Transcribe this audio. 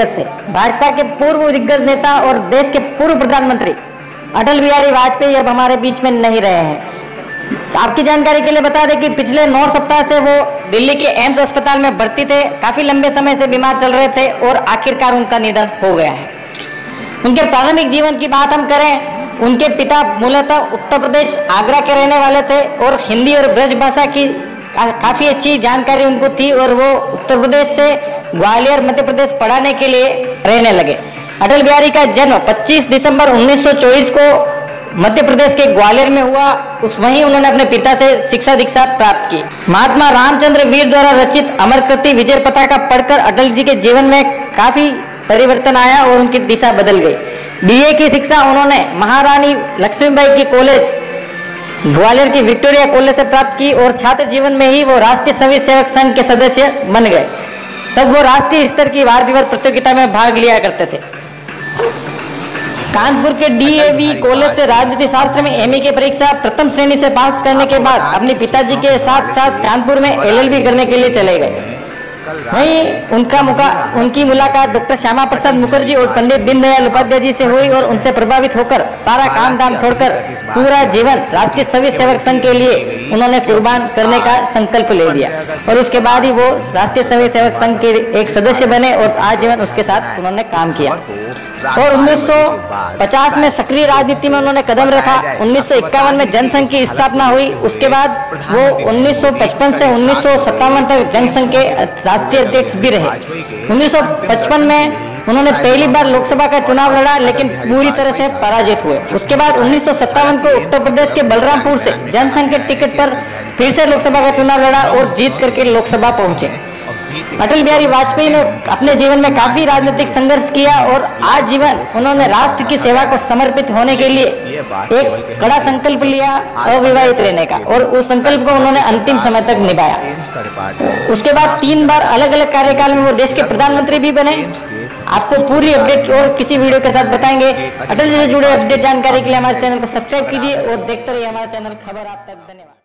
से भाजपा के पूर्व दिग्गज नेता और देश के पूर्व प्रधानमंत्री अटल बिहारी वाजपेयी अब हमारे बीच में नहीं रहे हैं। आपकी जानकारी के लिए बता दें कि पिछले 9 सप्ताह से वो दिल्ली के एम्स अस्पताल में भर्ती थे। काफी लंबे समय से बीमार चल रहे थे और आखिरकार उनका निधन हो गया है। उनके प्रारंभिक जीवन की बात हम करें, उनके पिता मूलतः उत्तर प्रदेश आगरा के रहने वाले थे और हिंदी और ब्रज भाषा की काफी अच्छी जानकारी उनको थी और वो उत्तर प्रदेश से ग्वालियर मध्य प्रदेश पढ़ाने के लिए रहने लगे। अटल बिहारी का जन्म 25 दिसंबर 1924 को मध्य प्रदेश के ग्वालियर में हुआ। वहीं उन्होंने अपने पिता से शिक्षा दीक्षा प्राप्त की। महात्मा रामचंद्र वीर द्वारा रचित अमर कृति विजय पताका पढ़कर अटल जी के जीवन में काफी परिवर्तन आया और उनकी दिशा बदल गई। बीए की शिक्षा उन्होंने महारानी लक्ष्मीबाई की कॉलेज ग्वालियर की विक्टोरिया कॉलेज से प्राप्त की और छात्र जीवन में ही वो राष्ट्रीय स्वयं सेवक संघ के सदस्य बन गए। तब वो राष्ट्रीय स्तर की वाद विवाद प्रतियोगिता में भाग लिया करते थे। कानपुर के डीएवी कॉलेज से राजनीति शास्त्र में एमए की परीक्षा प्रथम श्रेणी से पास करने के बाद अपने पिताजी के साथ साथ कानपुर में एलएलबी करने के लिए चले गए। वहीं उनकी मुलाकात डॉक्टर श्यामा प्रसाद मुखर्जी और पंडित दीनदयाल उपाध्याय जी से हुई और उनसे प्रभावित होकर सारा काम धाम छोड़कर पूरा जीवन राष्ट्रीय स्वयं सेवक संघ के लिए उन्होंने कुर्बान करने का संकल्प ले लिया और उसके बाद ही वो राष्ट्रीय स्वयं सेवक संघ के एक सदस्य बने और आजीवन उसके साथ उन्होंने काम किया और 1950 में सक्रिय राजनीति में उन्होंने कदम रखा। 1951 में जनसंघ की स्थापना हुई। उसके बाद वो 1955 से 1957 तक जनसंघ के राष्ट्रीय अध्यक्ष भी रहे। 1955 में उन्होंने पहली बार लोकसभा का चुनाव लड़ा लेकिन पूरी तरह से पराजित हुए। उसके बाद 1957 को उत्तर प्रदेश के बलरामपुर से जनसंघ के टिकट पर फिर से लोकसभा का चुनाव लड़ा और जीत करके लोकसभा पहुंचे। अटल बिहारी वाजपेयी ने अपने जीवन में काफी राजनीतिक संघर्ष किया और आजीवन उन्होंने राष्ट्र की सेवा को समर्पित होने के लिए एक कड़ा संकल्प लिया अविवाहित रहने का और उस संकल्प को उन्होंने अंतिम समय तक निभाया। उसके बाद 3 बार अलग अलग कार्यकाल में वो देश के प्रधानमंत्री भी बने। आपको पूरी अपडेट और किसी वीडियो के साथ बताएंगे। अटल जी से जुड़े अपडेट जानकारी के लिए हमारे चैनल को सब्सक्राइब कीजिए और देखते रहिए हमारा चैनल खबर आप तक। धन्यवाद।